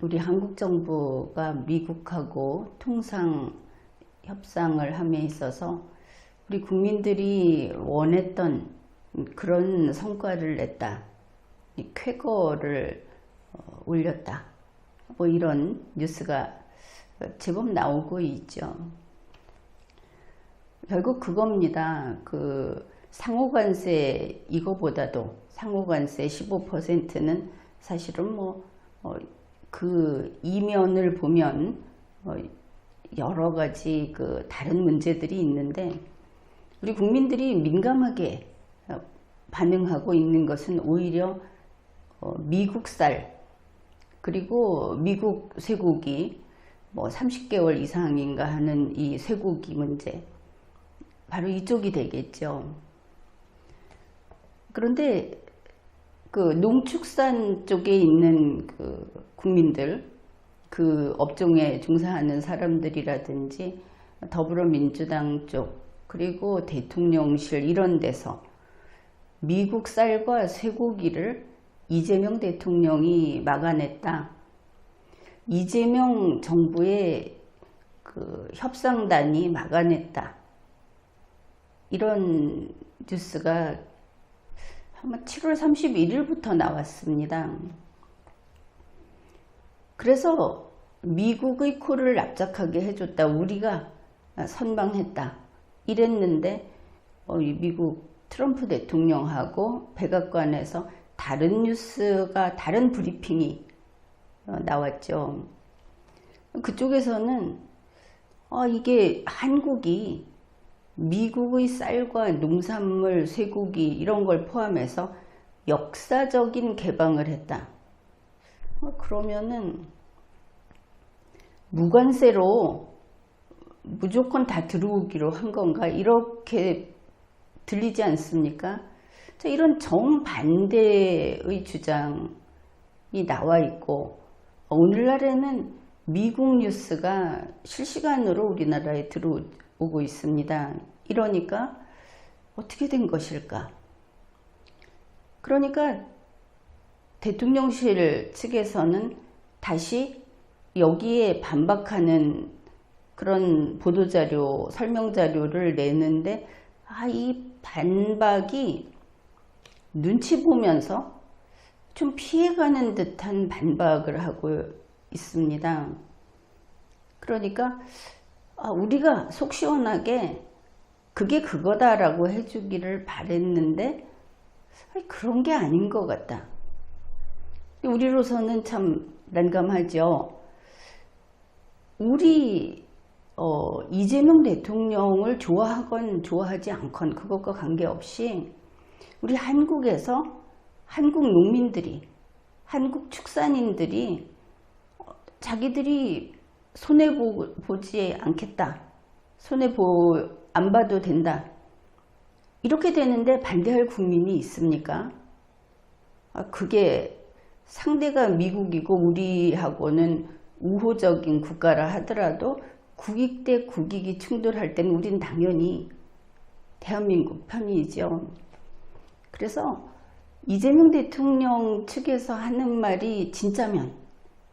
우리 한국 정부가 미국하고 통상 협상을 함에 있어서 우리 국민들이 원했던 그런 성과를 냈다. 이 쾌거를 올렸다. 뭐 이런 뉴스가 제법 나오고 있죠. 결국 그겁니다. 그 상호관세 이거보다도 상호관세 15%는 사실은 그 이면을 보면 여러 가지 그 다른 문제들이 있는데 우리 국민들이 민감하게 반응하고 있는 것은 오히려 미국 쌀 그리고 미국 쇠고기 30개월 이상인가 하는 이 쇠고기 문제 바로 이쪽이 되겠죠. 그런데 그 농축산 쪽에 있는 그 국민들, 그 업종에 종사하는 사람들이라든지 더불어민주당 쪽 그리고 대통령실 이런 데서 미국 쌀과 쇠고기를 이재명 대통령이 막아냈다. 이재명 정부의 그 협상단이 막아냈다. 이런 뉴스가 아마 7월 31일부터 나왔습니다. 그래서 미국의 코를 납작하게 해줬다. 우리가 선방했다. 이랬는데 미국 트럼프 대통령하고 백악관에서 다른 뉴스가 다른 브리핑이 나왔죠. 그쪽에서는 이게 한국이 미국의 쌀과 농산물, 쇠고기 이런 걸 포함해서 역사적인 개방을 했다. 그러면은 무관세로 무조건 다 들어오기로 한 건가? 이렇게 들리지 않습니까? 이런 정반대의 주장이 나와 있고 오늘날에는 미국 뉴스가 실시간으로 우리나라에 들어오고 있습니다. 이러니까 어떻게 된 것일까? 그러니까 대통령실 측에서는 다시 여기에 반박하는 그런 보도자료, 설명자료를 내는데 이 반박이 눈치 보면서 좀 피해가는 듯한 반박을 하고 있습니다. 그러니까 우리가 속 시원하게 그게 그거다라고 해주기를 바랬는데 그런 게 아닌 것 같다. 우리로서는 참 난감하죠. 우리 이재명 대통령을 좋아하건 좋아하지 않건 그것과 관계없이 우리 한국에서 한국 농민들이 한국 축산인들이 자기들이 손해보지 않겠다. 안 봐도 된다. 이렇게 되는데 반대할 국민이 있습니까? 그게 상대가 미국이고 우리하고는 우호적인 국가라 하더라도 국익 대 국익이 충돌할 때는 우린 당연히 대한민국 편이죠. 그래서 이재명 대통령 측에서 하는 말이 진짜면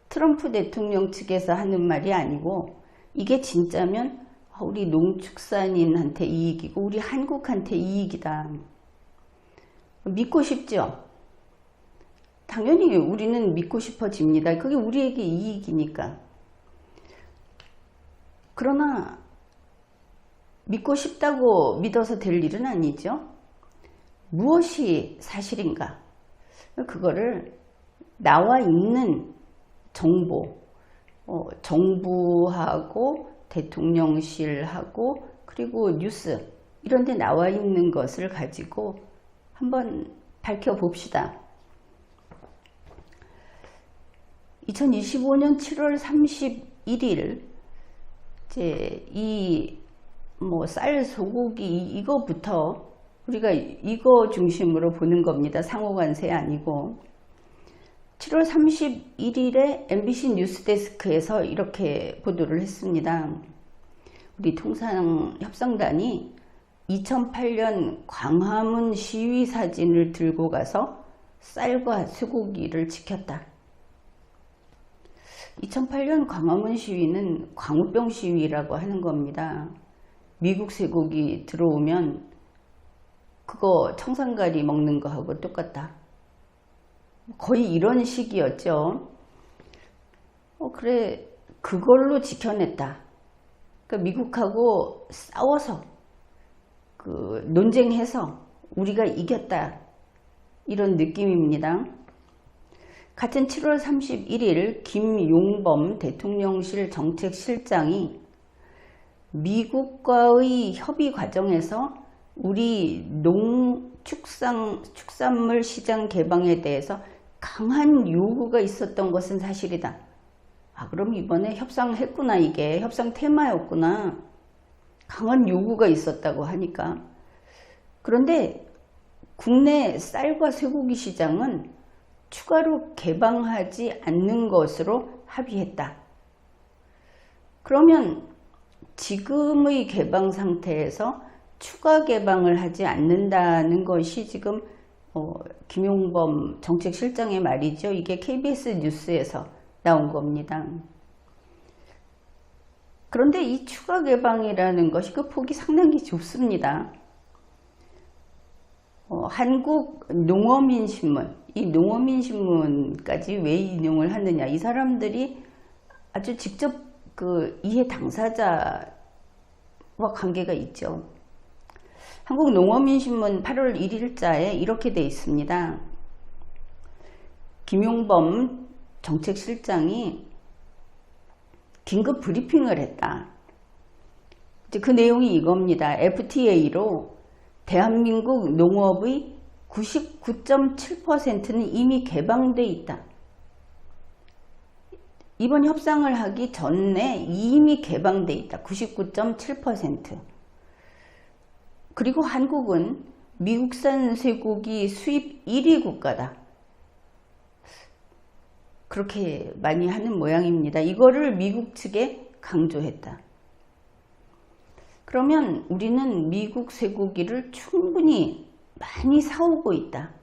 트럼프 대통령 측에서 하는 말이 아니고 이게 진짜면 우리 농축산인한테 이익이고 우리 한국한테 이익이다. 믿고 싶죠? 당연히 우리는 믿고 싶어집니다. 그게 우리에게 이익이니까. 그러나 믿고 싶다고 믿어서 될 일은 아니죠. 무엇이 사실인가? 그거를 나와 있는 정보, 정부하고 대통령실하고 그리고 뉴스 이런 데 나와 있는 것을 가지고 한번 밝혀봅시다. 2025년 7월 31일 이제 쌀, 소고기 이거부터 우리가 이거 중심으로 보는 겁니다. 상호관세 아니고 7월 31일에 MBC 뉴스데스크에서 이렇게 보도를 했습니다. 우리 통상협상단이 2008년 광화문 시위 사진을 들고 가서 쌀과 쇠고기를 지켰다. 2008년 광화문 시위는 광우병 시위라고 하는 겁니다. 미국 쇠고기 들어오면 그거 청산가리 먹는 거하고 똑같다. 거의 이런 식이었죠. 그래, 그걸로 지켜냈다. 그러니까 미국하고 싸워서 논쟁해서 우리가 이겼다. 이런 느낌입니다. 같은 7월 31일 김용범 대통령실 정책실장이 미국과의 협의 과정에서 우리 축산물 시장 개방에 대해서 강한 요구가 있었던 것은 사실이다. 그럼 이번에 협상했구나. 이게 협상 테마였구나. 강한 요구가 있었다고 하니까. 그런데 국내 쌀과 쇠고기 시장은 추가로 개방하지 않는 것으로 합의했다. 그러면 지금의 개방 상태에서 추가 개방을 하지 않는다는 것이 지금 김용범 정책실장의 말이죠. 이게 KBS 뉴스에서 나온 겁니다. 그런데 이 추가 개방이라는 것이 그 폭이 상당히 좁습니다. 한국농어민신문, 이 농어민신문까지 왜 인용을 하느냐. 이 사람들이 아주 직접 이해 당사자와 관계가 있죠. 한국농어민신문 8월 1일자에 이렇게 돼 있습니다. 김용범 정책실장이 긴급 브리핑을 했다. 그 내용이 이겁니다. FTA로 대한민국 농업의 99.7%는 이미 개방돼 있다. 이번 협상을 하기 전에 이미 개방돼 있다. 99.7%. 그리고 한국은 미국산 쇠고기 수입 1위 국가다. 그렇게 많이 하는 모양입니다. 이거를 미국 측에 강조했다. 그러면 우리는 미국 쇠고기를 충분히 많이 사오고 있다.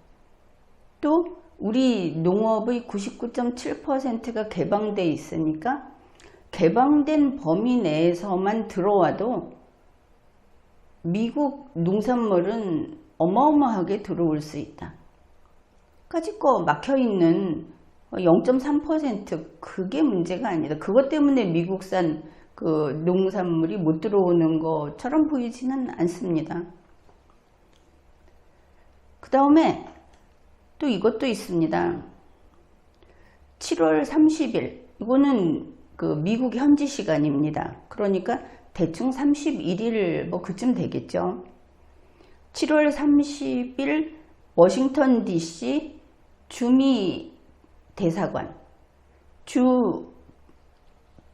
또 우리 농업의 99.7%가 개방되어 있으니까 개방된 범위 내에서만 들어와도 미국 농산물은 어마어마하게 들어올 수 있다. 까짓거 막혀있는 0.3% 그게 문제가 아니다. 그것 때문에 미국산 농산물이 못 들어오는 것처럼 보이지는 않습니다. 그 다음에 또 이것도 있습니다. 7월 30일 이거는 미국 현지 시간입니다. 그러니까 대충 31일 그쯤 되겠죠. 7월 30일 워싱턴 DC 주미 대사관,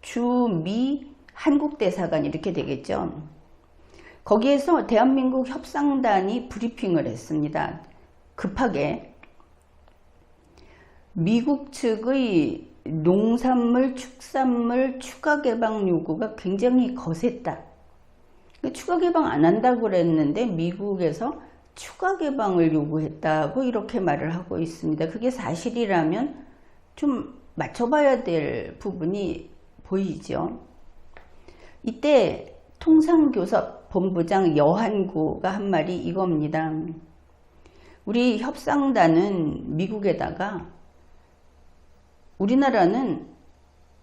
주미 한국 대사관 이렇게 되겠죠. 거기에서 대한민국 협상단이 브리핑을 했습니다. 급하게 미국 측의 농산물, 축산물 추가 개방 요구가 굉장히 거셌다. 추가 개방 안 한다고 그랬는데 미국에서 추가 개방을 요구했다고 이렇게 말을 하고 있습니다. 그게 사실이라면 좀 맞춰봐야 될 부분이 보이죠. 이때 통상교섭 본부장 여한구가 한 말이 이겁니다. 우리 협상단은 미국에다가 우리나라는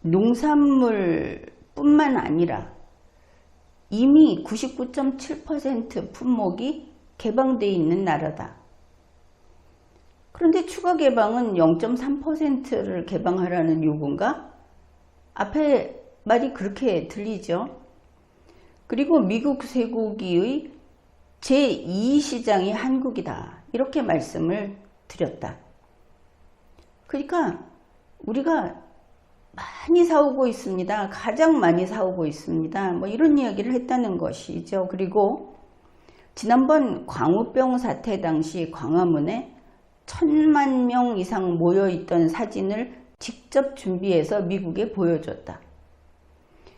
농산물 뿐만 아니라 이미 99.7% 품목이 개방되어 있는 나라다. 그런데 추가 개방은 0.3%를 개방하라는 요구인가? 앞에 말이 그렇게 들리죠. 그리고 미국 쇠고기의 제2시장이 한국이다. 이렇게 말씀을 드렸다. 그러니까 우리가 많이 사오고 있습니다. 가장 많이 사오고 있습니다. 이런 이야기를 했다는 것이죠. 그리고 지난번 광우병 사태 당시 광화문에 1000만 명 이상 모여있던 사진을 직접 준비해서 미국에 보여줬다.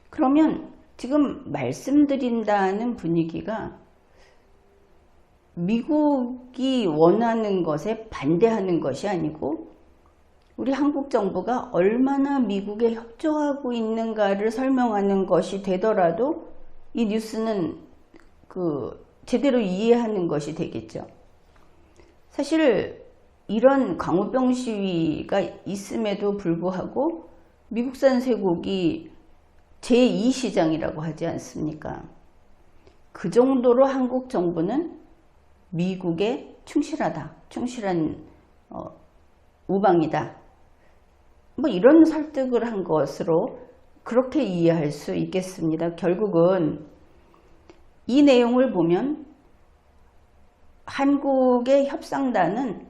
그러면 지금 말씀드린다는 분위기가 미국이 원하는 것에 반대하는 것이 아니고 우리 한국 정부가 얼마나 미국에 협조하고 있는가를 설명하는 것이 되더라도 이 뉴스는 제대로 이해하는 것이 되겠죠. 사실 이런 광우병 시위가 있음에도 불구하고 미국산 쇠고기 제2시장이라고 하지 않습니까? 그 정도로 한국 정부는 미국에 충실하다, 충실한 우방이다. 뭐 이런 설득을 한 것으로 그렇게 이해할 수 있겠습니다. 결국은 이 내용을 보면 한국의 협상단은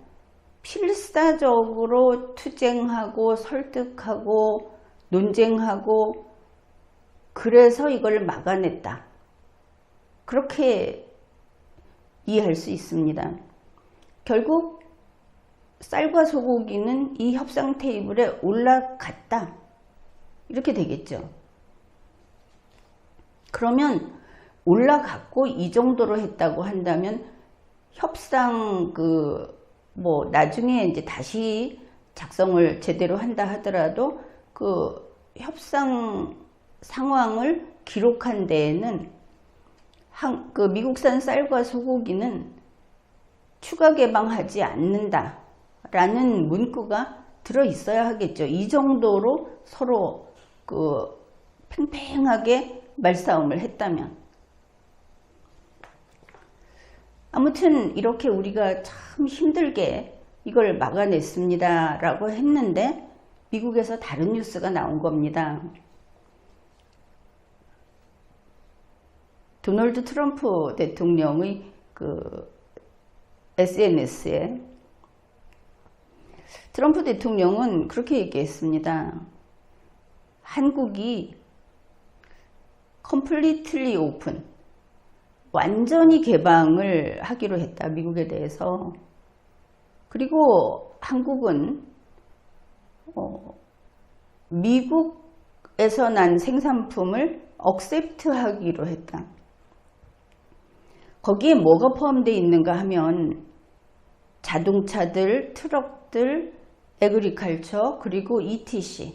필사적으로 투쟁하고 설득하고 논쟁하고 그래서 이걸 막아냈다. 그렇게 이해할 수 있습니다. 결국 쌀과 소고기는 이 협상 테이블에 올라갔다. 이렇게 되겠죠. 그러면 올라갔고 이 정도로 했다고 한다면 협상 나중에 이제 다시 작성을 제대로 한다 하더라도 협상 상황을 기록한 데에는 미국산 쌀과 소고기는 추가 개방하지 않는다 라는 문구가 들어 있어야 하겠죠. 이 정도로 서로 팽팽하게 말싸움을 했다면. 아무튼 이렇게 우리가 참 힘들게 이걸 막아냈습니다 라고 했는데 미국에서 다른 뉴스가 나온 겁니다. 도널드 트럼프 대통령의 SNS에 트럼프 대통령은 그렇게 얘기했습니다. 한국이 completely open, 완전히 개방을 하기로 했다. 미국에 대해서. 그리고 한국은 미국에서 난 생산품을 억셉트하기로 했다. 거기에 뭐가 포함되어 있는가 하면 자동차들, 트럭들, 에그리컬처, 그리고 ETC.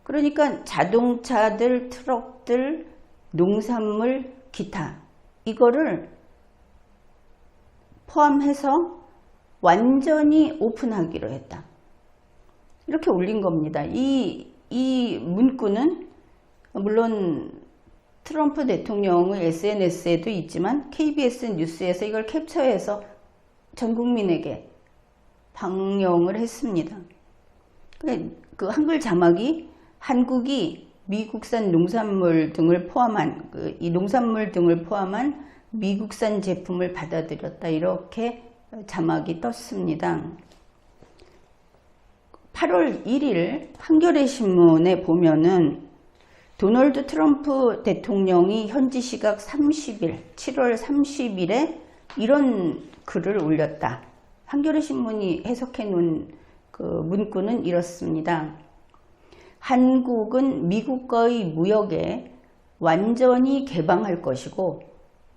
그러니까 자동차들, 트럭들, 농산물, 기타. 이거를 포함해서 완전히 오픈하기로 했다. 이렇게 올린 겁니다. 이 문구는 물론 트럼프 대통령의 SNS에도 있지만 KBS 뉴스에서 이걸 캡처해서 전 국민에게 방영을 했습니다. 그 한글 자막이 한국이 미국산 농산물 등을 포함한 이 농산물 등을 포함한 미국산 제품을 받아들였다. 이렇게 자막이 떴습니다. 8월 1일 한겨레 신문에 보면은 도널드 트럼프 대통령이 현지 시각 30일, 7월 30일에 이런 글을 올렸다. 한겨레 신문이 해석해 놓은 그 문구는 이렇습니다. 한국은 미국과의 무역에 완전히 개방할 것이고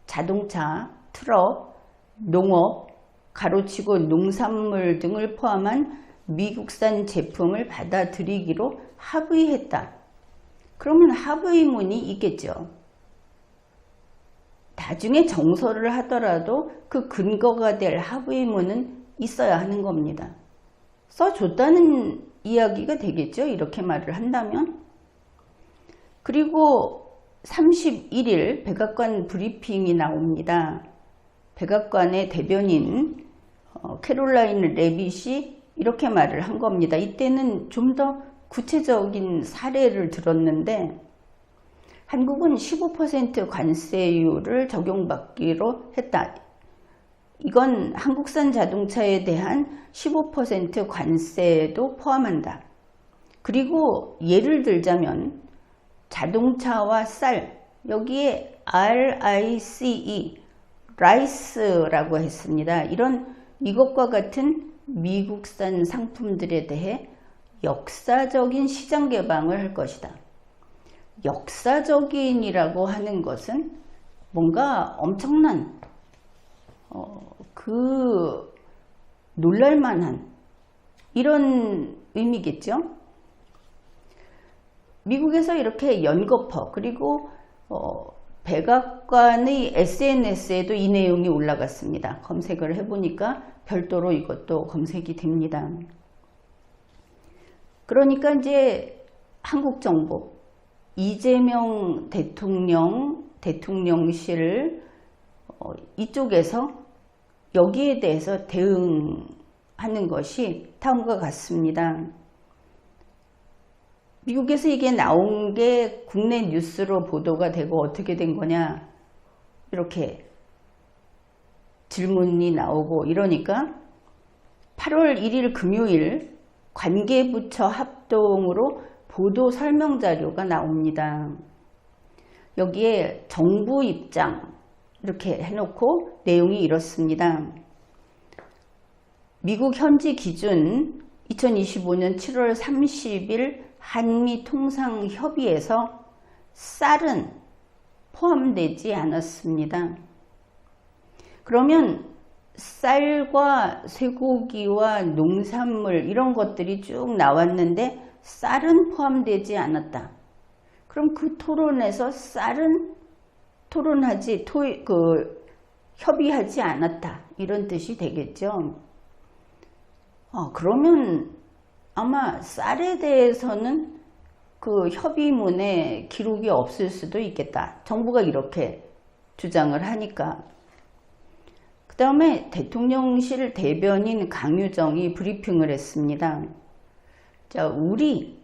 자동차, 트럭, 농업, 가로치고 농산물 등을 포함한 미국산 제품을 받아들이기로 합의했다. 그러면 합의문이 있겠죠. 나중에 정서를 하더라도 그 근거가 될 합의문은 있어야 하는 겁니다. 써줬다는 이야기가 되겠죠. 이렇게 말을 한다면. 그리고 31일 백악관 브리핑이 나옵니다. 백악관의 대변인 캐롤라인 레빗이 이렇게 말을 한 겁니다. 이때는 좀 더 구체적인 사례를 들었는데 한국은 15% 관세율을 적용받기로 했다. 이건 한국산 자동차에 대한 15% 관세도 포함한다. 그리고 예를 들자면 자동차와 쌀, 여기에 RICE, 라이스라고 했습니다. 이것과 같은 미국산 상품들에 대해 역사적인 시장 개방을 할 것이다. 역사적인이라고 하는 것은 뭔가 엄청난 놀랄만한 이런 의미겠죠. 미국에서 이렇게 연거푸 그리고 백악관의 SNS에도 이 내용이 올라갔습니다. 검색을 해보니까 별도로 이것도 검색이 됩니다. 그러니까 이제 한국 정부 이재명 대통령실 이쪽에서 여기에 대해서 대응하는 것이 다음과 같습니다. 미국에서 이게 나온 게 국내 뉴스로 보도가 되고 어떻게 된 거냐 이렇게 질문이 나오고 이러니까 8월 1일 금요일 관계부처 합동으로 보도 설명 자료가 나옵니다. 여기에 정부 입장 이렇게 해놓고 내용이 이렇습니다. 미국 현지 기준 2025년 7월 30일 한미통상협의에서 쌀은 포함되지 않았습니다. 그러면 쌀과 쇠고기와 농산물 이런 것들이 쭉 나왔는데 쌀은 포함되지 않았다. 그럼 그 토론에서 쌀은 협의하지 않았다. 이런 뜻이 되겠죠. 그러면 아마 쌀에 대해서는 그 협의문에 기록이 없을 수도 있겠다. 정부가 이렇게 주장을 하니까. 그 다음에 대통령실 대변인 강유정이 브리핑을 했습니다. 자, 우리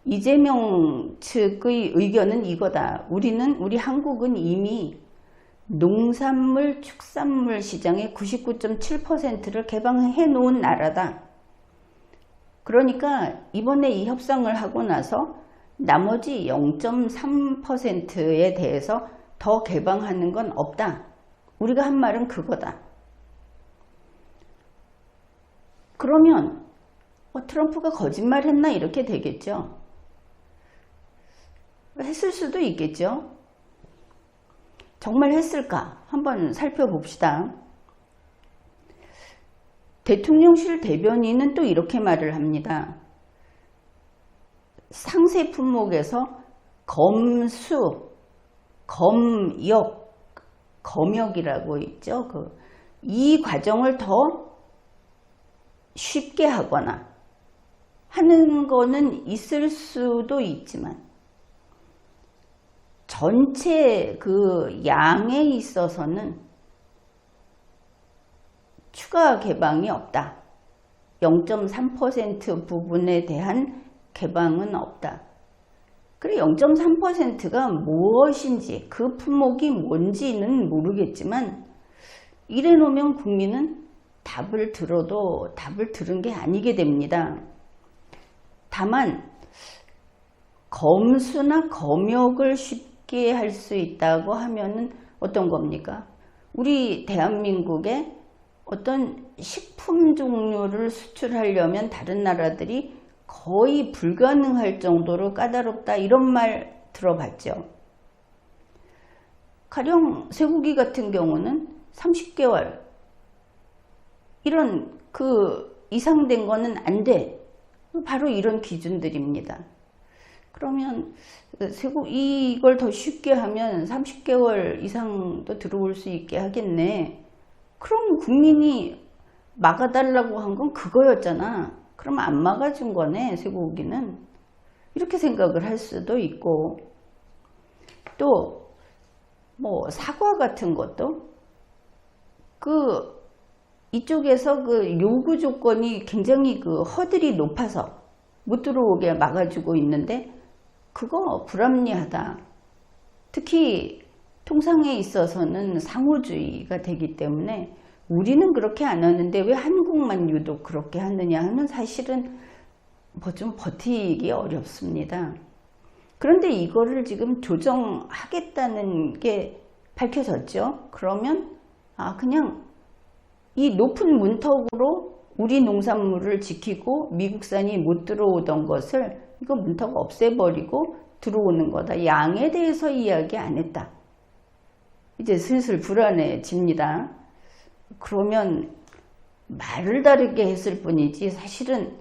이재명 측의 의견은 이거다. 우리 한국은 이미 농산물, 축산물 시장의 99.7%를 개방해 놓은 나라다. 그러니까 이번에 이 협상을 하고 나서 나머지 0.3%에 대해서 더 개방하는 건 없다. 우리가 한 말은 그거다. 그러면 트럼프가 거짓말했나 이렇게 되겠죠. 했을 수도 있겠죠. 정말 했을까? 한번 살펴봅시다. 대통령실 대변인은 또 이렇게 말을 합니다. 상세 품목에서 검수, 검역이라고 있죠. 이 과정을 더 쉽게 하거나 하는 거는 있을 수도 있지만 전체 그 양에 있어서는 추가 개방이 없다. 0.3% 부분에 대한 개방은 없다. 그래 0.3%가 무엇인지 그 품목이 뭔지는 모르겠지만 이래 놓으면 국민은 답을 들어도 답을 들은 게 아니게 됩니다. 다만 검수나 검역을 쉽게 할 수 있다고 하면은 어떤 겁니까? 우리 대한민국에 어떤 식품 종류를 수출하려면 다른 나라들이 거의 불가능할 정도로 까다롭다 이런 말 들어봤죠. 가령 쇠고기 같은 경우는 30개월 이런 이상 된 거는 안 돼. 바로 이런 기준들입니다. 그러면 이걸 더 쉽게 하면 30개월 이상도 들어올 수 있게 하겠네. 그럼 국민이 막아달라고 한 건 그거였잖아. 그럼 안 막아준 거네, 쇠고기는. 이렇게 생각을 할 수도 있고, 또 사과 같은 것도 이쪽에서 요구 조건이 굉장히 허들이 높아서 못 들어오게 막아주고 있는데 그거 불합리하다. 특히 통상에 있어서는 상호주의가 되기 때문에 우리는 그렇게 안 하는데 왜 한국만 유독 그렇게 하느냐 하면 사실은 좀 버티기 어렵습니다. 그런데 이거를 지금 조정하겠다는 게 밝혀졌죠. 그러면 그냥 이 높은 문턱으로 우리 농산물을 지키고 미국산이 못 들어오던 것을 이거 문턱 없애버리고 들어오는 거다. 양에 대해서 이야기 안 했다. 이제 슬슬 불안해집니다. 그러면 말을 다르게 했을 뿐이지 사실은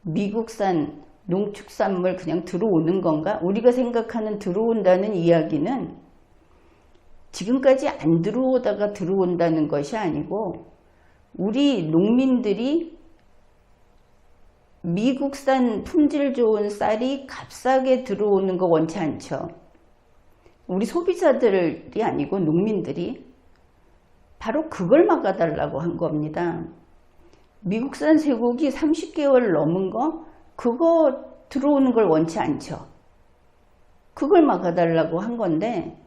미국산 농축산물 그냥 들어오는 건가? 우리가 생각하는 들어온다는 이야기는 지금까지 안 들어오다가 들어온다는 것이 아니고 우리 농민들이 미국산 품질 좋은 쌀이 값싸게 들어오는 거 원치 않죠. 우리 소비자들이 아니고 농민들이 바로 그걸 막아달라고 한 겁니다. 미국산 쇠고기 30개월 넘은 거 그거 들어오는 걸 원치 않죠. 그걸 막아달라고 한 건데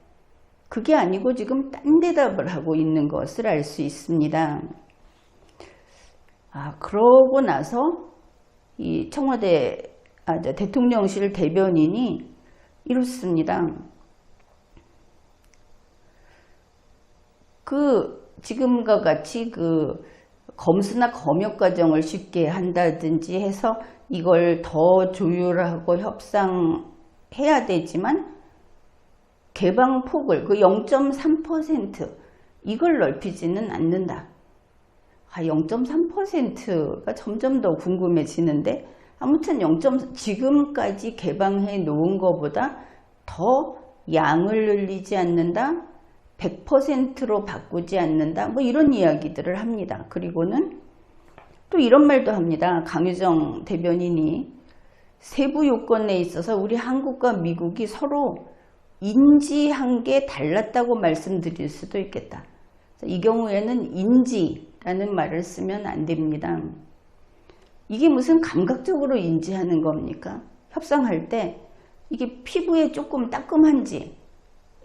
그게 아니고 지금 딴 대답을 하고 있는 것을 알 수 있습니다. 그러고 나서 이 청와대 대통령실 대변인이 이렇습니다. 지금과 같이 검수나 검역 과정을 쉽게 한다든지 해서 이걸 더 조율하고 협상해야 되지만 개방폭을 0.3% 이걸 넓히지는 않는다. 0.3%가 점점 더 궁금해지는데 아무튼 지금까지 개방해 놓은 것보다 더 양을 늘리지 않는다. 100%로 바꾸지 않는다. 뭐 이런 이야기들을 합니다. 그리고는 또 이런 말도 합니다. 강유정 대변인이 세부 요건에 있어서 우리 한국과 미국이 서로 인지한 게 달랐다고 말씀드릴 수도 있겠다. 이 경우에는 인지라는 말을 쓰면 안 됩니다. 이게 무슨 감각적으로 인지하는 겁니까? 협상할 때 이게 피부에 조금 따끔한지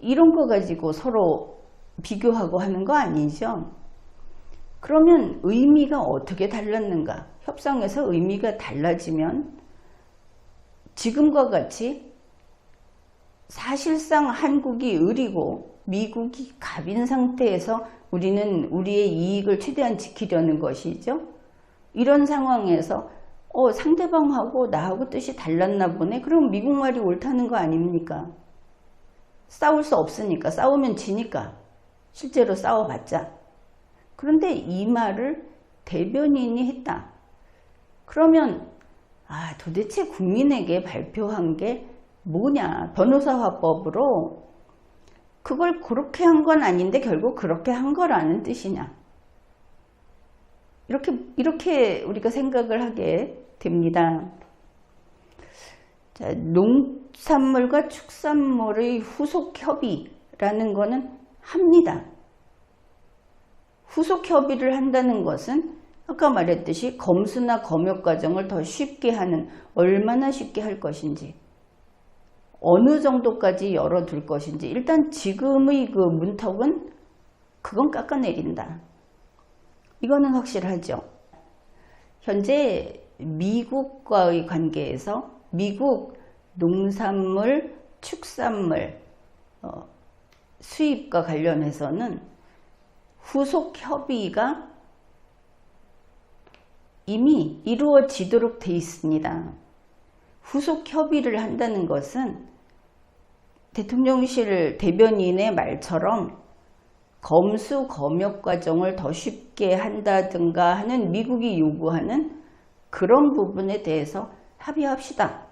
이런 거 가지고 서로 비교하고 하는 거 아니죠? 그러면 의미가 어떻게 달랐는가? 협상에서 의미가 달라지면 지금과 같이 사실상 한국이 을이고 미국이 갑인 상태에서 우리는 우리의 이익을 최대한 지키려는 것이죠. 이런 상황에서 상대방하고 나하고 뜻이 달랐나 보네. 그럼 미국 말이 옳다는 거 아닙니까? 싸울 수 없으니까. 싸우면 지니까. 실제로 싸워봤자. 그런데 이 말을 대변인이 했다. 그러면 도대체 국민에게 발표한 게 뭐냐. 변호사화법으로 그걸 그렇게 한 건 아닌데 결국 그렇게 한 거라는 뜻이냐. 이렇게 우리가 생각을 하게 됩니다. 자, 농산물과 축산물의 후속협의라는 거는 합니다. 후속협의를 한다는 것은 아까 말했듯이 검수나 검역 과정을 더 쉽게 하는, 얼마나 쉽게 할 것인지, 어느 정도까지 열어둘 것인지, 일단 지금의 그 문턱은 그건 깎아내린다. 이거는 확실하죠. 현재 미국과의 관계에서 미국 농산물, 축산물 수입과 관련해서는 후속 협의가 이미 이루어지도록 돼 있습니다. 후속 협의를 한다는 것은 대통령실 대변인의 말처럼 검수 검역 과정을 더 쉽게 한다든가 하는 미국이 요구하는 그런 부분에 대해서 합의합시다.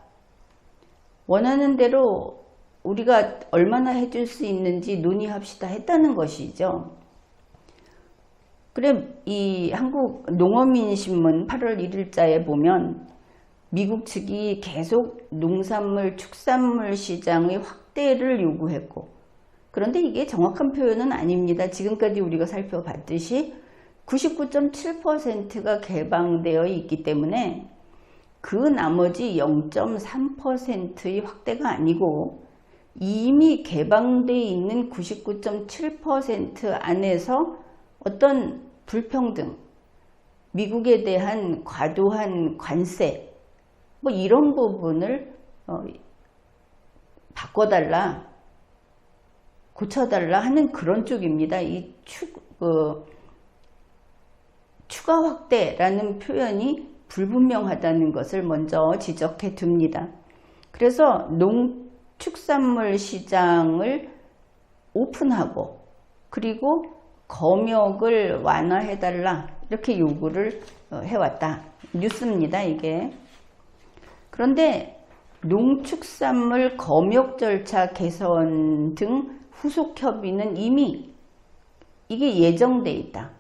원하는 대로 우리가 얼마나 해줄 수 있는지 논의합시다 했다는 것이죠. 그래, 이 한국 농어민신문 8월 1일자에 보면 미국 측이 계속 농산물, 축산물 시장의 확대를 요구했고, 그런데 이게 정확한 표현은 아닙니다. 지금까지 우리가 살펴봤듯이 99.7%가 개방되어 있기 때문에 그 나머지 0.3%의 확대가 아니고 이미 개방되어 있는 99.7% 안에서 어떤 불평등, 미국에 대한 과도한 관세, 뭐 이런 부분을 바꿔달라, 고쳐달라 하는 그런 쪽입니다. 이 추가 확대라는 표현이 불분명하다는 것을 먼저 지적해 둡니다. 그래서 농축산물 시장을 오픈하고 그리고 검역을 완화해달라 이렇게 요구를 해왔다. 뉴스입니다, 이게. 그런데 농축산물 검역 절차 개선 등 후속 협의는 이미 이게 예정돼 있다.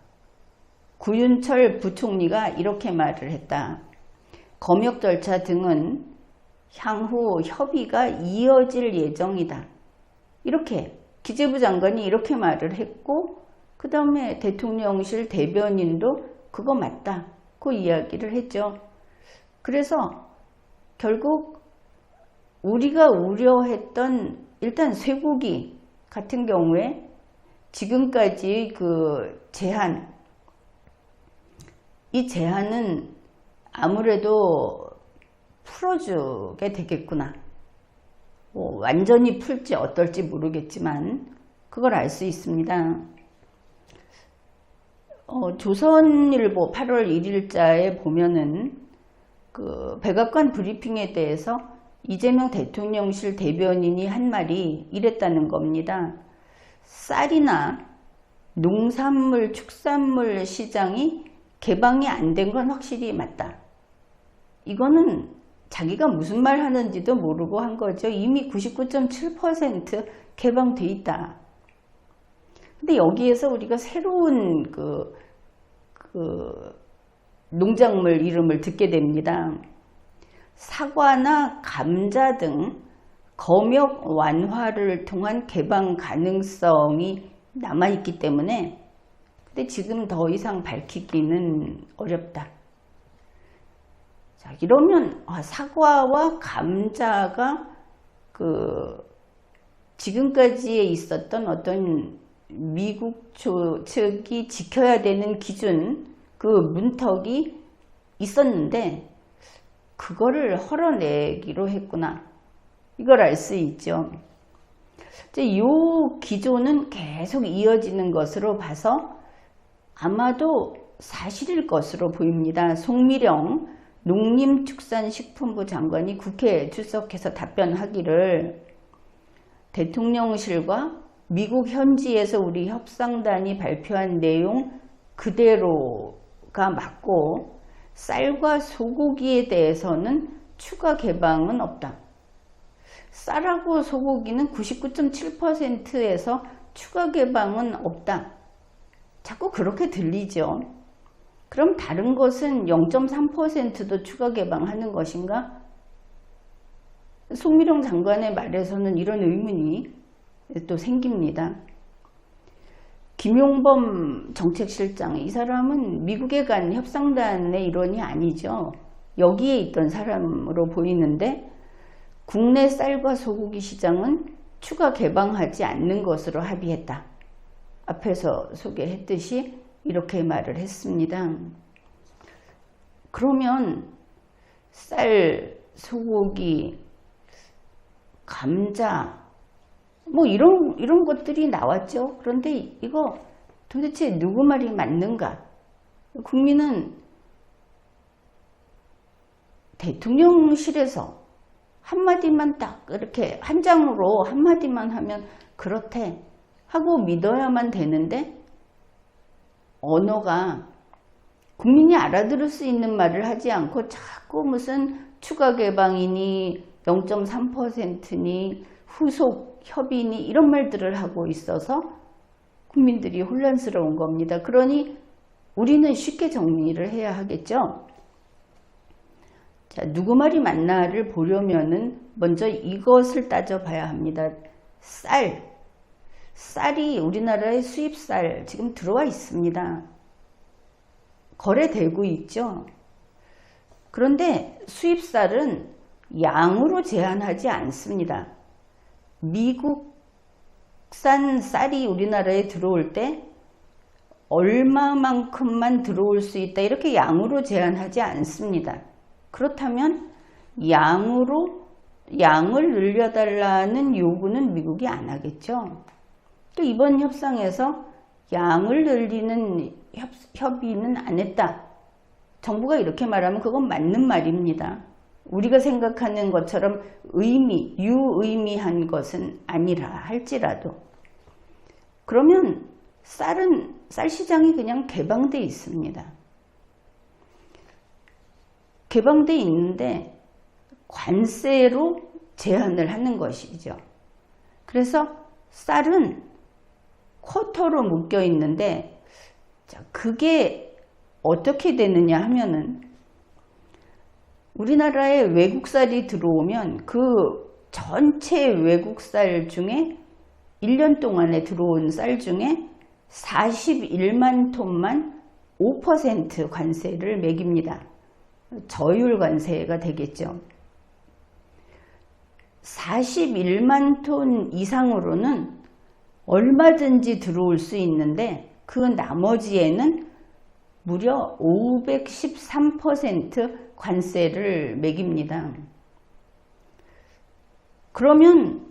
구윤철 부총리가 이렇게 말을 했다. 검역 절차 등은 향후 협의가 이어질 예정이다. 이렇게 기재부 장관이 이렇게 말을 했고, 그 다음에 대통령실 대변인도 그거 맞다, 그 이야기를 했죠. 그래서 결국 우리가 우려했던 일단 쇠고기 같은 경우에 지금까지 그 제한, 이 제한은 아무래도 풀어주게 되겠구나. 뭐 완전히 풀지 어떨지 모르겠지만 그걸 알 수 있습니다. 조선일보 8월 1일자에 보면은 그 백악관 브리핑에 대해서 이재명 대통령실 대변인이 한 말이 이랬다는 겁니다. 쌀이나 농산물, 축산물 시장이 개방이 안 된 건 확실히 맞다. 이거는 자기가 무슨 말 하는지도 모르고 한 거죠. 이미 99.7% 개방돼 있다. 근데 여기에서 우리가 새로운 그 농작물 이름을 듣게 됩니다. 사과나 감자 등 검역 완화를 통한 개방 가능성이 남아있기 때문에, 근데 지금 더 이상 밝히기는 어렵다. 자, 이러면 사과와 감자가 그 지금까지에 있었던 어떤 미국 측이 지켜야 되는 기준, 그 문턱이 있었는데 그거를 헐어내기로 했구나. 이걸 알 수 있죠. 이제 이 기조는 계속 이어지는 것으로 봐서 아마도 사실일 것으로 보입니다. 송미령 농림축산식품부 장관이 국회에 출석해서 답변하기를, 대통령실과 미국 현지에서 우리 협상단이 발표한 내용 그대로가 맞고 쌀과 소고기에 대해서는 추가 개방은 없다. 쌀하고 소고기는 99.7%에서 추가 개방은 없다. 자꾸 그렇게 들리죠. 그럼 다른 것은 0.3%도 추가 개방하는 것인가? 송미령 장관의 말에서는 이런 의문이 또 생깁니다. 김용범 정책실장, 이 사람은 미국에 간 협상단의 일원이 아니죠. 여기에 있던 사람으로 보이는데 국내 쌀과 소고기 시장은 추가 개방하지 않는 것으로 합의했다. 앞에서 소개했듯이 이렇게 말을 했습니다. 그러면 쌀, 소고기, 감자 뭐 이런 것들이 나왔죠. 그런데 이거 도대체 누구 말이 맞는가? 국민은 대통령실에서 한마디만 딱 이렇게 한 장으로 한마디만 하면 그렇대 하고 믿어야만 되는데, 언어가 국민이 알아들을 수 있는 말을 하지 않고 자꾸 무슨 추가 개방이니 0.3%니 후속 협의니 이런 말들을 하고 있어서 국민들이 혼란스러운 겁니다. 그러니 우리는 쉽게 정리를 해야 하겠죠. 자, 누구 말이 맞나를 보려면은 먼저 이것을 따져봐야 합니다. 쌀이 우리나라의 수입쌀 지금 들어와 있습니다. 거래되고 있죠. 그런데 수입쌀은 양으로 제한하지 않습니다. 미국산 쌀이 우리나라에 들어올 때 얼마만큼만 들어올 수 있다, 이렇게 양으로 제한하지 않습니다. 그렇다면 양을 늘려달라는 요구는 미국이 안 하겠죠. 또 이번 협상에서 양을 늘리는 협의는 안 했다. 정부가 이렇게 말하면 그건 맞는 말입니다. 우리가 생각하는 것처럼 유의미한 것은 아니라 할지라도. 그러면 쌀 시장이 그냥 개방돼 있습니다. 개방돼 있는데 관세로 제한을 하는 것이죠. 그래서 쌀은 쿼터로 묶여 있는데, 자, 그게 어떻게 되느냐 하면은, 우리나라에 외국쌀이 들어오면 그 전체 외국쌀 중에 1년 동안에 들어온 쌀 중에 41만 톤만 5% 관세를 매깁니다. 저율 관세가 되겠죠. 41만 톤 이상으로는 얼마든지 들어올 수 있는데, 그 나머지에는 무려 513% 관세를 매깁니다. 그러면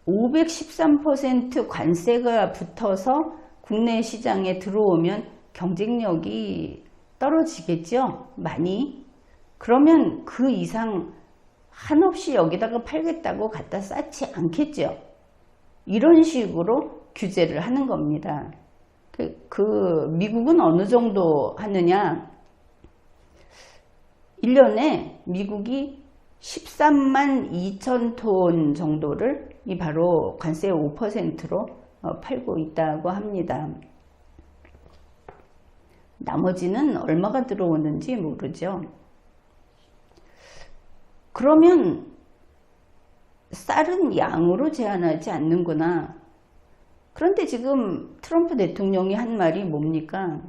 513% 관세가 붙어서 국내 시장에 들어오면 경쟁력이 떨어지겠죠? 많이. 그러면 그 이상 한없이 여기다가 팔겠다고 갖다 쌓지 않겠죠? 이런 식으로 규제를 하는 겁니다. 미국은 어느 정도 하느냐? 1년에 미국이 13만 2천 톤 정도를 바로 관세 5%로 팔고 있다고 합니다. 나머지는 얼마가 들어오는지 모르죠. 그러면 쌀은 양으로 제한하지 않는구나. 그런데 지금 트럼프 대통령이 한 말이 뭡니까?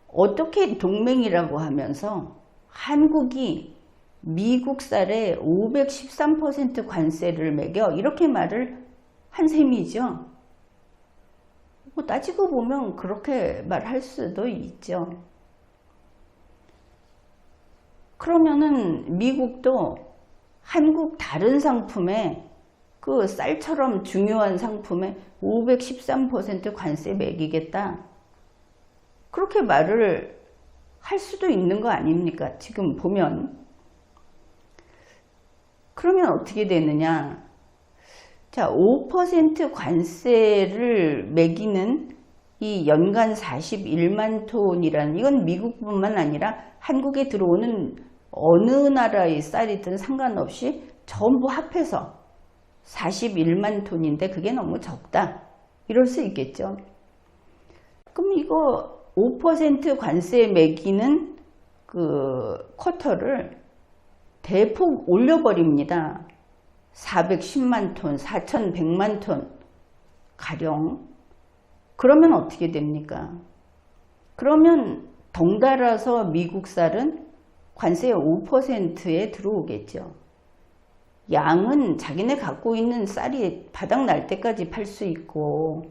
어떻게 동맹이라고 하면서 한국이 미국 쌀에 513% 관세를 매겨, 이렇게 말을 한 셈이죠. 뭐 따지고 보면 그렇게 말할 수도 있죠. 그러면은 미국도 한국 다른 상품에, 그 쌀처럼 중요한 상품에 513% 관세 매기겠다, 그렇게 말을 할 수도 있는 거 아닙니까? 지금 보면. 그러면 어떻게 되느냐? 자, 5% 관세를 매기는 이 연간 41만 톤이라는, 이건 미국뿐만 아니라 한국에 들어오는 어느 나라의 쌀이든 상관없이 전부 합해서 41만 톤인데 그게 너무 적다, 이럴 수 있겠죠. 그럼 이거 5% 관세 매기는 그 쿼터를 대폭 올려버립니다. 410만 톤, 4,100만 톤 가령. 그러면 어떻게 됩니까? 그러면 덩달아서 미국 쌀은 관세 5%에 들어오겠죠. 양은 자기네 갖고 있는 쌀이 바닥 날 때까지 팔 수 있고.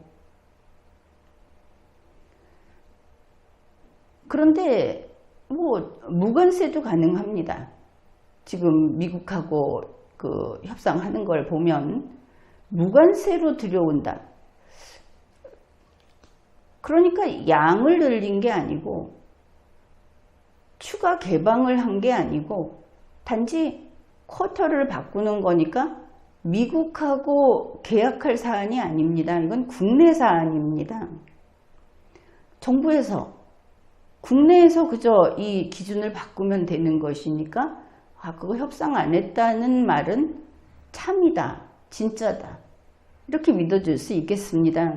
그런데 뭐 무관세도 가능합니다. 지금 미국하고 그 협상하는 걸 보면 무관세로 들여온다. 그러니까 양을 늘린 게 아니고 추가 개방을 한 게 아니고 단지 쿼터를 바꾸는 거니까 미국하고 계약할 사안이 아닙니다. 이건 국내 사안입니다. 정부에서, 국내에서 그저 이 기준을 바꾸면 되는 것이니까 그거 협상 안 했다는 말은 참이다, 진짜다, 이렇게 믿어줄 수 있겠습니다.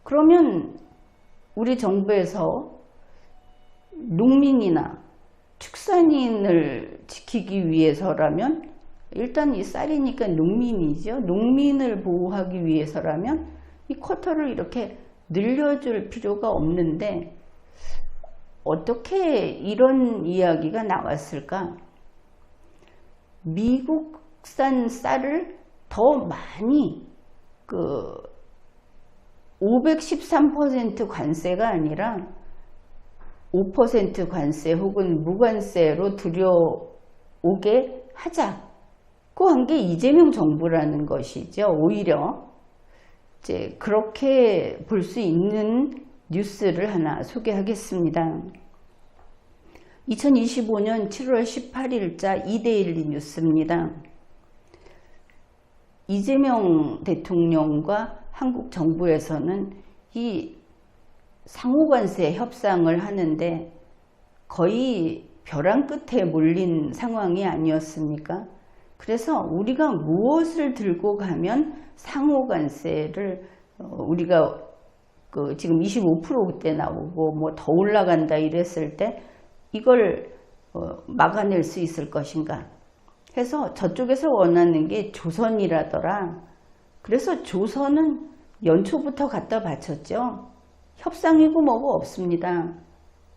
그러면 우리 정부에서 농민이나 축산인을 지키기 위해서라면, 일단 이 쌀이니까 농민이죠. 농민을 보호하기 위해서라면 이 쿼터를 이렇게 늘려줄 필요가 없는데 어떻게 이런 이야기가 나왔을까? 미국산 쌀을 더 많이, 513% 관세가 아니라 5% 관세 혹은 무관세로 들여오게 하자고 한 게 이재명 정부라는 것이죠. 오히려 이제 그렇게 볼 수 있는 뉴스를 하나 소개하겠습니다. 2025년 7월 18일자 이데일리 뉴스입니다. 이재명 대통령과 한국 정부에서는 이 상호관세 협상을 하는데 거의 벼랑 끝에 몰린 상황이 아니었습니까? 그래서 우리가 무엇을 들고 가면 상호관세를 우리가 지금 25% 그때 나오고 뭐 더 올라간다 이랬을 때 이걸 막아낼 수 있을 것인가 해서 저쪽에서 원하는 게 조선이라더라. 그래서 조선은 연초부터 갖다 바쳤죠. 협상이고 뭐고 없습니다.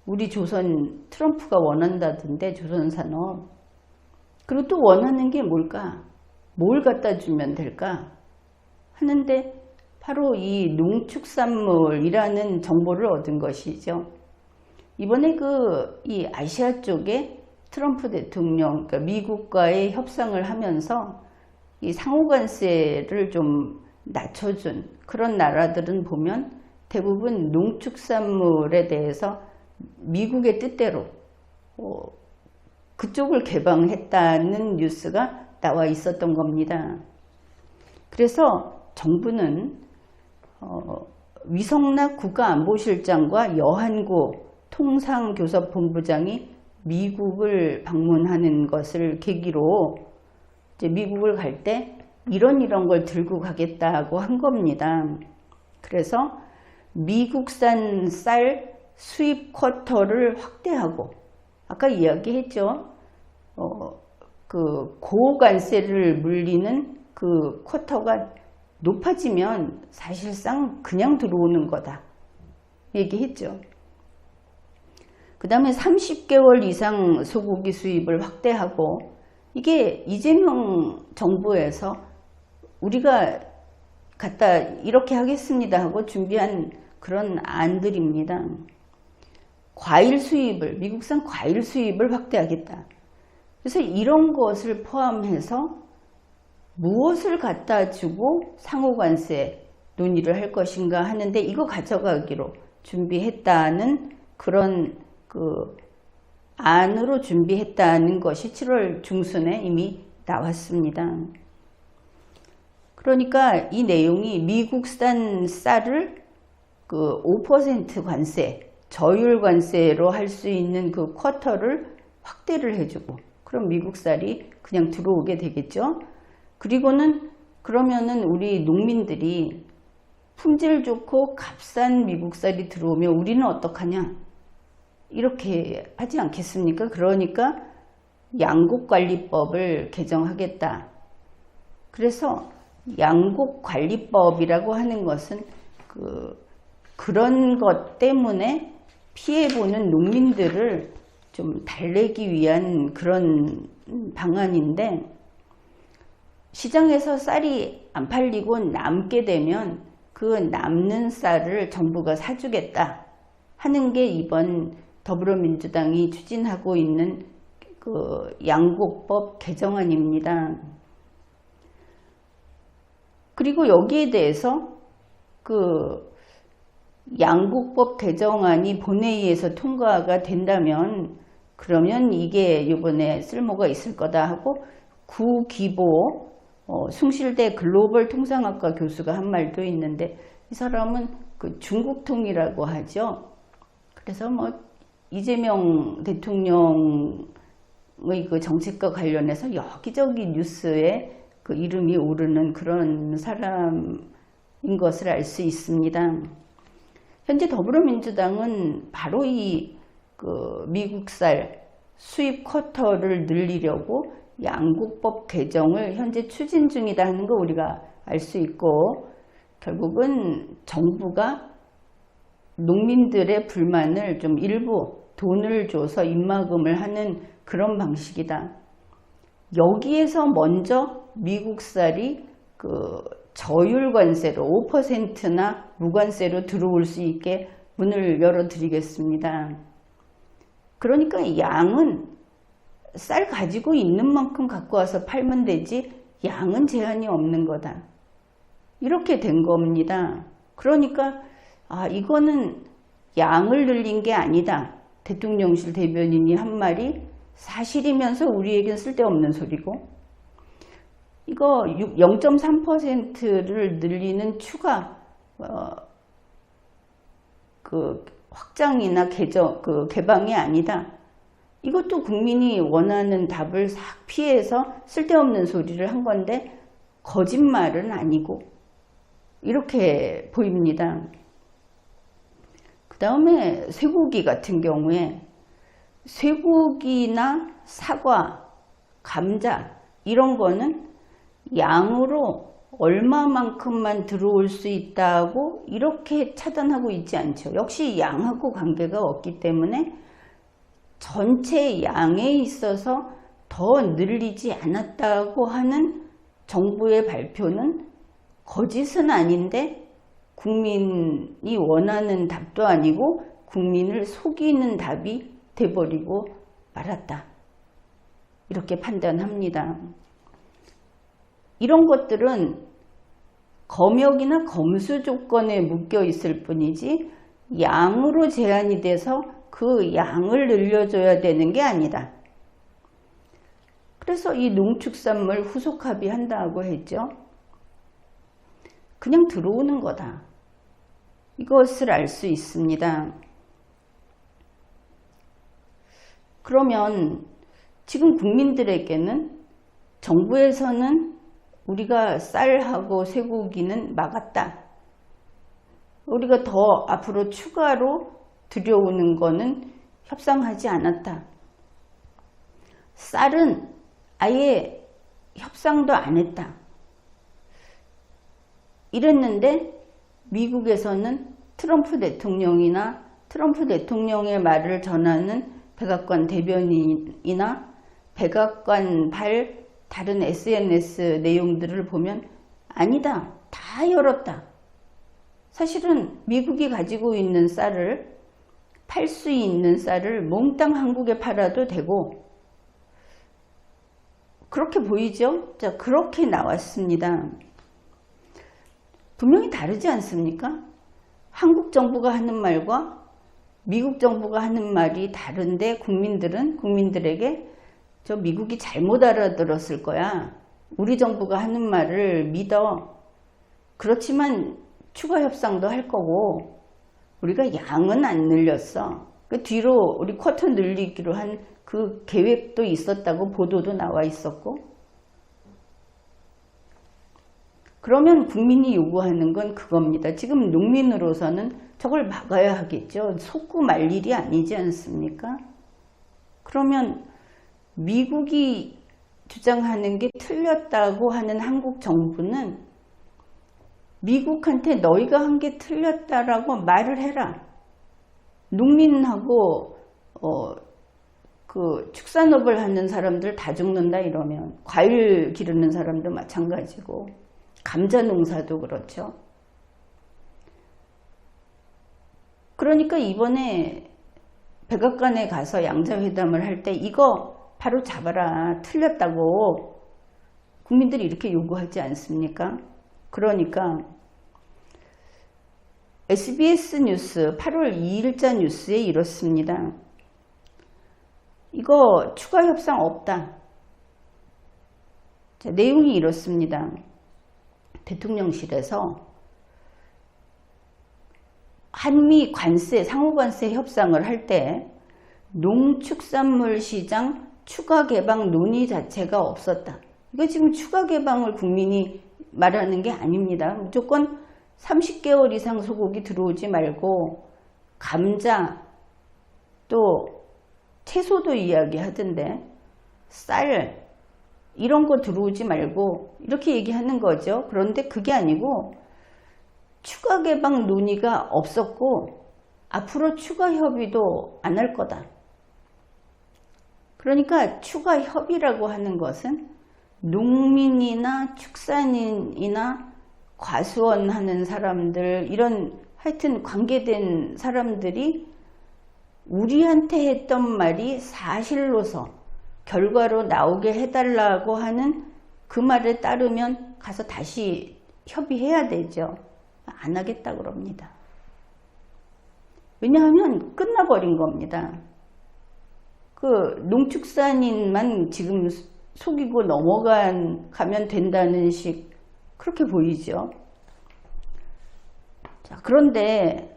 우리 조선 트럼프가 원한다던데 조선산업. 그리고 또 원하는 게 뭘까? 뭘 갖다 주면 될까? 하는데 바로 이 농축산물이라는 정보를 얻은 것이죠. 이번에 이 아시아 쪽에 트럼프 대통령, 그러니까 미국과의 협상을 하면서 이 상호관세를 좀 낮춰준 그런 나라들은 보면 대부분 농축산물에 대해서 미국의 뜻대로 그쪽을 개방했다는 뉴스가 나와 있었던 겁니다. 그래서 정부는 위성락 국가안보실장과 여한구 통상교섭본부장이 미국을 방문하는 것을 계기로 이제 미국을 갈 때 이런 걸 들고 가겠다고 한 겁니다. 그래서 미국산 쌀 수입 쿼터를 확대하고 아까 이야기했죠. 그 고관세를 물리는 그 쿼터가 높아지면 사실상 그냥 들어오는 거다 얘기했죠. 그 다음에 30개월 이상 소고기 수입을 확대하고 이게 이재명 정부에서 우리가 갖다 이렇게 하겠습니다 하고 준비한 그런 안들입니다. 과일 수입을, 미국산 과일 수입을 확대하겠다. 그래서 이런 것을 포함해서 무엇을 갖다 주고 상호관세 논의를 할 것인가 하는데 이거 가져가기로 준비했다는 그런 안으로 준비했다는 것이 7월 중순에 이미 나왔습니다. 그러니까 이 내용이 미국산 쌀을 5% 관세, 저율 관세로 할 수 있는 그 쿼터를 확대를 해주고 그럼 미국 쌀이 그냥 들어오게 되겠죠. 그러면은 우리 농민들이 품질 좋고 값싼 미국 쌀이 들어오면 우리는 어떡하냐? 이렇게 하지 않겠습니까? 그러니까 양곡관리법을 개정하겠다. 그래서 양곡관리법이라고 하는 것은 그런 것 때문에 피해보는 농민들을 좀 달래기 위한 그런 방안인데 시장에서 쌀이 안 팔리고 남게 되면 그 남는 쌀을 정부가 사주겠다 하는 게 이번 더불어민주당이 추진하고 있는 그 양곡법 개정안입니다. 그리고 여기에 대해서 양곡법 개정안이 본회의에서 통과가 된다면 그러면 이게 이번에 쓸모가 있을 거다 하고 구기보 숭실대 글로벌 통상학과 교수가 한 말도 있는데 이 사람은 중국통이라고 하죠. 그래서 이재명 대통령의 그 정책과 관련해서 여기저기 뉴스에 그 이름이 오르는 그런 사람인 것을 알 수 있습니다. 현재 더불어민주당은 바로 미국쌀 수입 쿼터를 늘리려고 양곡법 개정을 현재 추진 중이다 하는 거 우리가 알 수 있고 결국은 정부가 농민들의 불만을 좀 일부 돈을 줘서 입막음을 하는 그런 방식이다. 여기에서 먼저 미국쌀이 저율 관세로 5%나 무관세로 들어올 수 있게 문을 열어드리겠습니다. 그러니까 양은 쌀 가지고 있는 만큼 갖고 와서 팔면 되지 양은 제한이 없는 거다. 이렇게 된 겁니다. 그러니까 이거는 양을 늘린 게 아니다. 대통령실 대변인이 한 말이 사실이면서 우리에겐 쓸데없는 소리고 이거 0.3%를 늘리는 추가 확장이나 개방이 아니다. 이것도 국민이 원하는 답을 싹 피해서 쓸데없는 소리를 한 건데 거짓말은 아니고 이렇게 보입니다. 그 다음에 쇠고기 같은 경우에 쇠고기나 사과, 감자 이런 거는 양으로 얼마만큼만 들어올 수 있다고 이렇게 차단하고 있지 않죠. 역시 양하고 관계가 없기 때문에 전체 양에 있어서 더 늘리지 않았다고 하는 정부의 발표는 거짓은 아닌데 국민이 원하는 답도 아니고 국민을 속이는 답이 돼버리고 말았다. 이렇게 판단합니다. 이런 것들은 검역이나 검수 조건에 묶여 있을 뿐이지 양으로 제한이 돼서 그 양을 늘려줘야 되는 게 아니다. 그래서 이 농축산물 후속 합의한다고 했죠. 그냥 들어오는 거다. 이것을 알 수 있습니다. 그러면 지금 국민들에게는 정부에서는 우리가 쌀하고 쇠고기는 막았다. 우리가 더 앞으로 추가로 들여오는 거는 협상하지 않았다. 쌀은 아예 협상도 안 했다. 이랬는데 미국에서는 트럼프 대통령이나 트럼프 대통령의 말을 전하는 백악관 대변인이나 백악관 발 다른 SNS 내용들을 보면 아니다. 다 열었다. 사실은 미국이 가지고 있는 쌀을 팔 수 있는 쌀을 몽땅 한국에 팔아도 되고 그렇게 보이죠? 자, 그렇게 나왔습니다. 분명히 다르지 않습니까? 한국 정부가 하는 말과 미국 정부가 하는 말이 다른데 국민들에게 저 미국이 잘못 알아들었을 거야. 우리 정부가 하는 말을 믿어. 그렇지만 추가 협상도 할 거고 우리가 양은 안 늘렸어. 그 뒤로 우리 쿼터 늘리기로 한 그 계획도 있었다고 보도도 나와 있었고 그러면 국민이 요구하는 건 그겁니다. 지금 농민으로서는 저걸 막아야 하겠죠. 속고 말 일이 아니지 않습니까? 그러면 미국이 주장하는 게 틀렸다고 하는 한국 정부는 미국한테 너희가 한 게 틀렸다라고 말을 해라. 농민하고 그 축산업을 하는 사람들 다 죽는다 이러면 과일 기르는 사람도 마찬가지고 감자 농사도 그렇죠. 그러니까 이번에 백악관에 가서 양자회담을 할 때 이거 바로 잡아라. 틀렸다고 국민들이 이렇게 요구하지 않습니까? 그러니까 SBS 뉴스 8월 2일자 뉴스에 이렇습니다. 이거 추가 협상 없다. 자, 내용이 이렇습니다. 대통령실에서 한미 관세, 상호관세 협상을 할 때 농축산물 시장 추가 개방 논의 자체가 없었다. 이거 지금 추가 개방을 국민이 말하는 게 아닙니다. 무조건 30개월 이상 소고기 들어오지 말고 감자 또 채소도 이야기하던데 쌀 이런 거 들어오지 말고 이렇게 얘기하는 거죠. 그런데 그게 아니고 추가 개방 논의가 없었고 앞으로 추가 협의도 안 할 거다. 그러니까 추가 협의라고 하는 것은 농민이나 축산인이나 과수원 하는 사람들 이런 하여튼 관계된 사람들이 우리한테 했던 말이 사실로서 결과로 나오게 해달라고 하는 그 말에 따르면 가서 다시 협의해야 되죠. 안 하겠다 그럽니다. 왜냐하면 끝나버린 겁니다. 그 농축산인만 지금 속이고 가면 된다는 식 그렇게 보이죠. 자, 그런데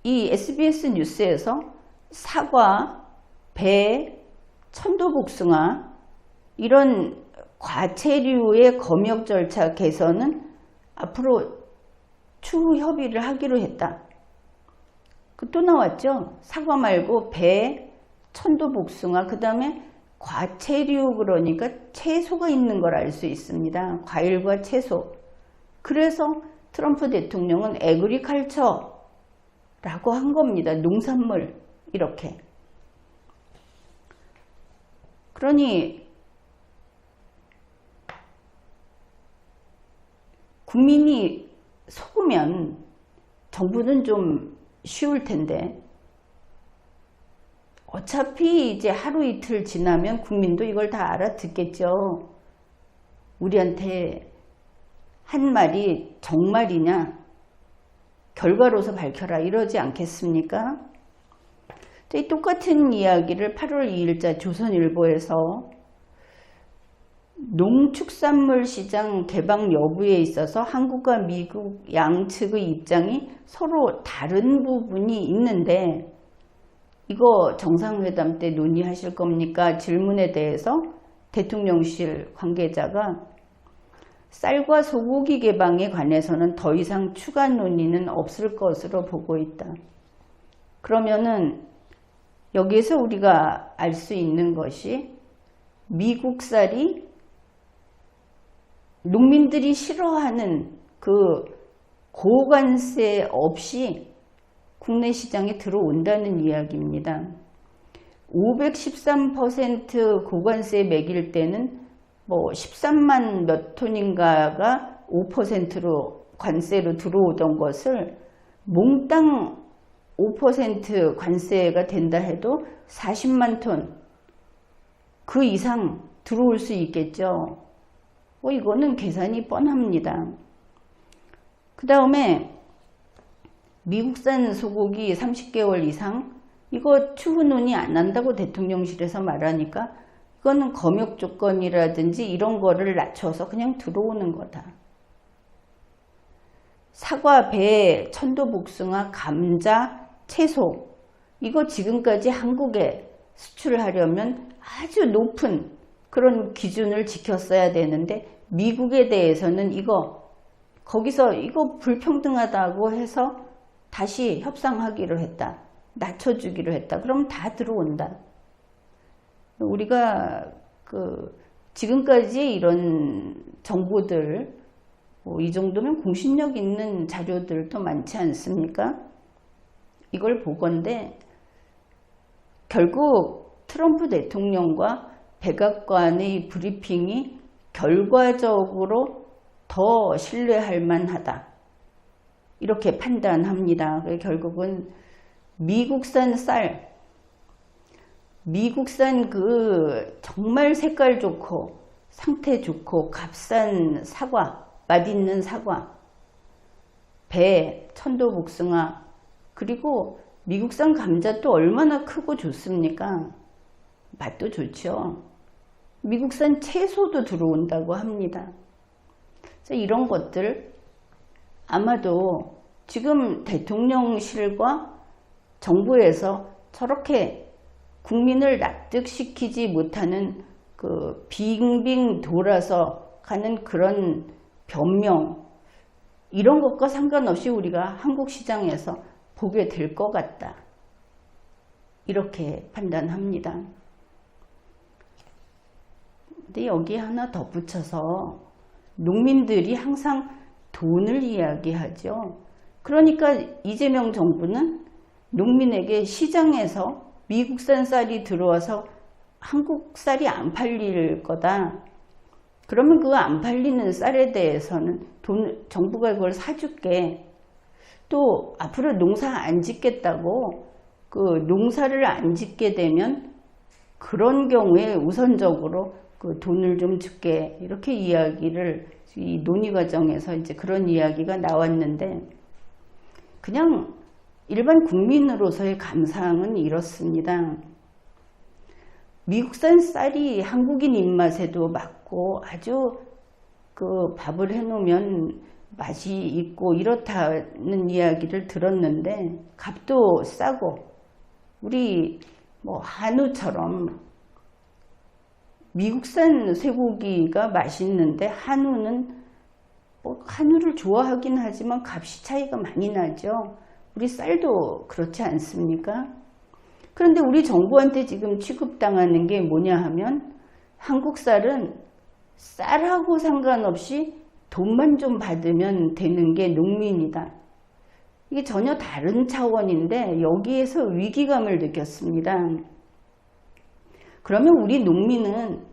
이 SBS 뉴스에서 사과, 배, 천도복숭아 이런 과체류의 검역 절차 개선은 앞으로 추후 협의를 하기로 했다. 또 나왔죠. 사과 말고 배, 천도복숭아, 그 다음에 과체류, 그러니까 채소가 있는 걸 알 수 있습니다. 과일과 채소. 그래서 트럼프 대통령은 에그리컬처라고 한 겁니다. 농산물 이렇게. 그러니 국민이 속으면 정부는 좀 쉬울 텐데 어차피 이제 하루 이틀 지나면 국민도 이걸 다 알아듣겠죠. 우리한테 한 말이 정말이냐 결과로서 밝혀라 이러지 않겠습니까? 이 똑같은 이야기를 8월 2일자 조선일보에서 농축산물 시장 개방 여부에 있어서 한국과 미국 양측의 입장이 서로 다른 부분이 있는데 이거 정상회담 때 논의하실 겁니까? 질문에 대해서 대통령실 관계자가 쌀과 소고기 개방에 관해서는 더 이상 추가 논의는 없을 것으로 보고 있다. 그러면은 여기에서 우리가 알 수 있는 것이 미국 쌀이 농민들이 싫어하는 그 고관세 없이 국내 시장에 들어온다는 이야기입니다. 513% 고관세 매길 때는 뭐 13만 몇 톤인가가 5%로 관세로 들어오던 것을 몽땅 5% 관세가 된다 해도 40만 톤 그 이상 들어올 수 있겠죠. 이거는 계산이 뻔합니다. 그 다음에 미국산 소고기 30개월 이상 이거 추후 논의 안 한다고 대통령실에서 말하니까 이거는 검역 조건이라든지 이런 거를 낮춰서 그냥 들어오는 거다. 사과, 배, 천도복숭아, 감자, 채소 이거 지금까지 한국에 수출하려면 아주 높은 그런 기준을 지켰어야 되는데 미국에 대해서는 거기서 이거 불평등하다고 해서 다시 협상하기로 했다. 낮춰주기로 했다. 그럼 다 들어온다. 우리가 지금까지 이런 정보들 이 정도면 공신력 있는 자료들도 많지 않습니까? 이걸 보건대 결국 트럼프 대통령과 백악관의 브리핑이 결과적으로 더 신뢰할 만하다. 이렇게 판단합니다. 결국은 미국산 쌀, 미국산 정말 색깔 좋고 상태 좋고 값싼 사과, 맛있는 사과, 배, 천도복숭아, 그리고 미국산 감자도 얼마나 크고 좋습니까? 맛도 좋죠. 미국산 채소도 들어온다고 합니다. 이런 것들 아마도 지금 대통령실과 정부에서 저렇게 국민을 납득시키지 못하는 빙빙 돌아서 가는 그런 변명 이런 것과 상관없이 우리가 한국 시장에서 보게 될 것 같다. 이렇게 판단합니다. 근데 여기에 하나 덧붙여서 농민들이 항상 돈을 이야기하죠. 그러니까 이재명 정부는 농민에게 시장에서 미국산 쌀이 들어와서 한국 쌀이 안 팔릴 거다. 그러면 그 안 팔리는 쌀에 대해서는 정부가 그걸 사줄게. 또 앞으로 농사 안 짓겠다고 농사를 안 짓게 되면 그런 경우에 우선적으로 돈을 좀 줄게. 이렇게 이야기를 이 논의 과정에서 이제 그런 이야기가 나왔는데 그냥 일반 국민으로서의 감상은 이렇습니다. 미국산 쌀이 한국인 입맛에도 맞고 아주 밥을 해놓으면 맛이 있고 이렇다는 이야기를 들었는데 값도 싸고 우리 한우처럼 미국산 쇠고기가 맛있는데 한우는 한우를 좋아하긴 하지만 값이 차이가 많이 나죠. 우리 쌀도 그렇지 않습니까? 그런데 우리 정부한테 지금 취급당하는 게 뭐냐 하면 한국 쌀은 쌀하고 상관없이 돈만 좀 받으면 되는 게 농민이다. 이게 전혀 다른 차원인데 여기에서 위기감을 느꼈습니다. 그러면 우리 농민은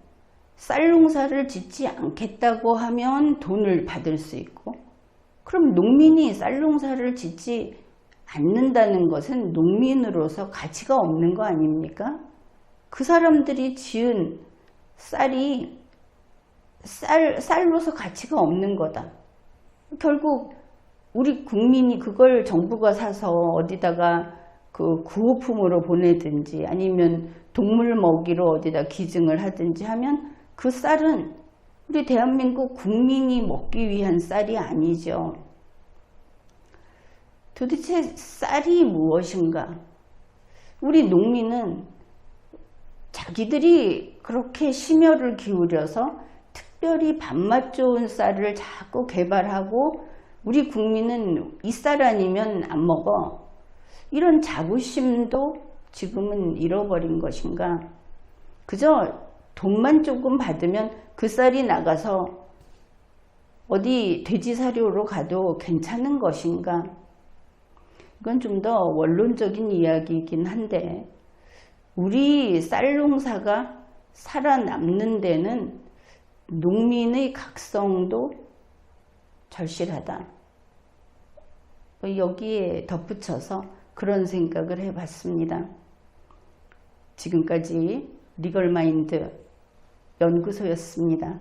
쌀 농사를 짓지 않겠다고 하면 돈을 받을 수 있고, 그럼 농민이 쌀 농사를 짓지 않는다는 것은 농민으로서 가치가 없는 거 아닙니까? 그 사람들이 지은 쌀이 쌀로서 가치가 없는 거다. 결국 우리 국민이 그걸 정부가 사서 어디다가 그 구호품으로 보내든지 아니면 동물 먹이로 어디다 기증을 하든지 하면 그 쌀은 우리 대한민국 국민이 먹기 위한 쌀이 아니죠. 도대체 쌀이 무엇인가? 우리 농민은 자기들이 그렇게 심혈을 기울여서 특별히 밥맛 좋은 쌀을 자꾸 개발하고 우리 국민은 이 쌀 아니면 안 먹어. 이런 자부심도 지금은 잃어버린 것인가? 그저 돈만 조금 받으면 그 쌀이 나가서 어디 돼지 사료로 가도 괜찮은 것인가? 이건 좀 더 원론적인 이야기이긴 한데 우리 쌀 농사가 살아남는 데는 농민의 각성도 절실하다. 여기에 덧붙여서 그런 생각을 해봤습니다. 지금까지 리걸마인드 연구소였습니다.